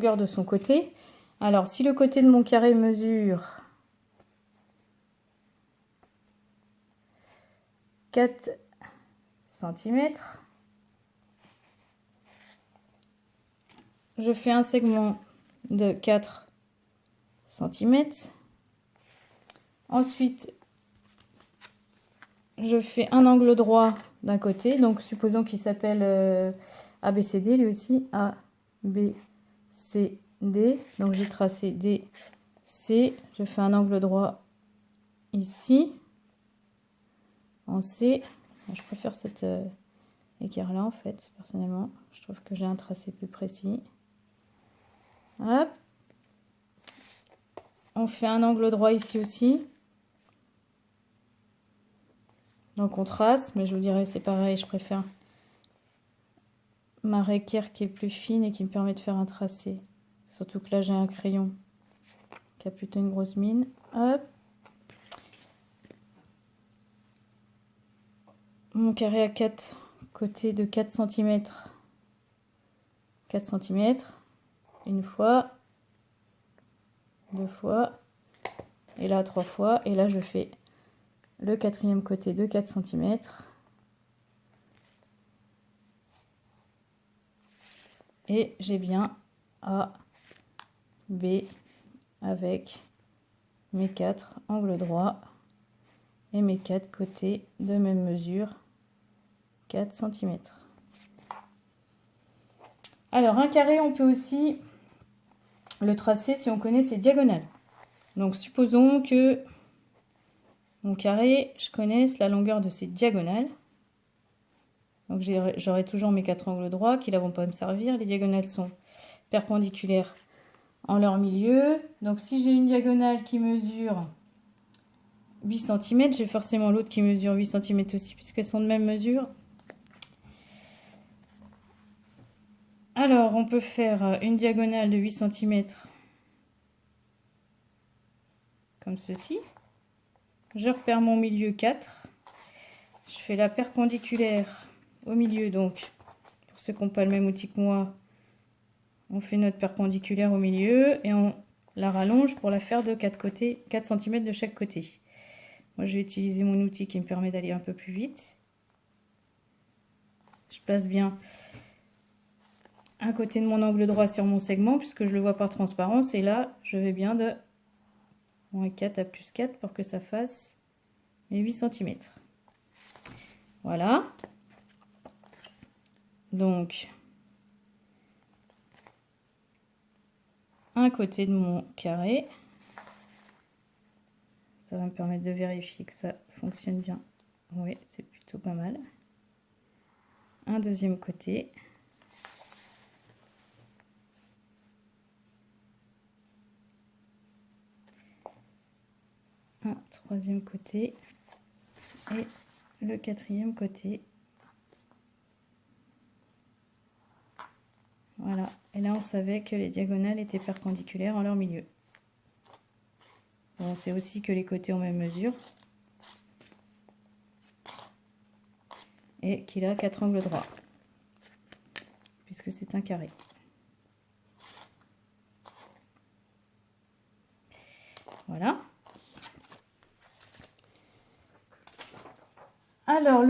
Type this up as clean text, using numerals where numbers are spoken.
longueur de son côté. Alors, si le côté de mon carré mesure 4 cm, je fais un segment de 4 cm. Ensuite, je fais un angle droit d'un côté. Donc, supposons qu'il s'appelle ABCD, lui aussi. ABCD. Donc, j'ai tracé DC. Je fais un angle droit ici. En C. Je préfère cet écart-là, en fait, personnellement. Je trouve que j'ai un tracé plus précis. Hop. On fait un angle droit ici aussi. Donc on trace, mais je vous dirais c'est pareil, je préfère ma équerre qui est plus fine et qui me permet de faire un tracé. Surtout que là j'ai un crayon qui a plutôt une grosse mine. Hop. Mon carré à 4 côtés de 4 cm. 4 cm. Une fois. Deux fois. Et là 3 fois. Et là je fais le quatrième côté de 4 cm. Et j'ai bien A, B avec mes 4 angles droits et mes 4 côtés de même mesure, 4 cm. Alors un carré, on peut aussi le tracer si on connaît ses diagonales. Donc supposons que mon carré, je connaisse la longueur de ses diagonales. Donc j'aurai toujours mes 4 angles droits qui ne vont pas me servir. Les diagonales sont perpendiculaires en leur milieu. Donc si j'ai une diagonale qui mesure 8 cm, j'ai forcément l'autre qui mesure 8 cm aussi, puisqu'elles sont de même mesure. Alors, on peut faire une diagonale de 8 cm comme ceci. Je repère mon milieu 4. Je fais la perpendiculaire au milieu, donc pour ceux qui n'ont pas le même outil que moi, on fait notre perpendiculaire au milieu et on la rallonge pour la faire de 4 côtés, 4 cm de chaque côté. Moi, je vais utiliser mon outil qui me permet d'aller un peu plus vite. Je place bien un côté de mon angle droit sur mon segment puisque je le vois par transparence, et là, je vais bien de moins 4 à plus 4 pour que ça fasse mes 8 cm. Voilà. Donc, un côté de mon carré. Ça va me permettre de vérifier que ça fonctionne bien. Oui, c'est plutôt pas mal. Un deuxième côté. Un troisième côté. Et le quatrième côté. Voilà. Et là, on savait que les diagonales étaient perpendiculaires en leur milieu. Bon, on sait aussi que les côtés ont même mesure. Et qu'il a 4 angles droits. Puisque c'est un carré. Voilà. Alors,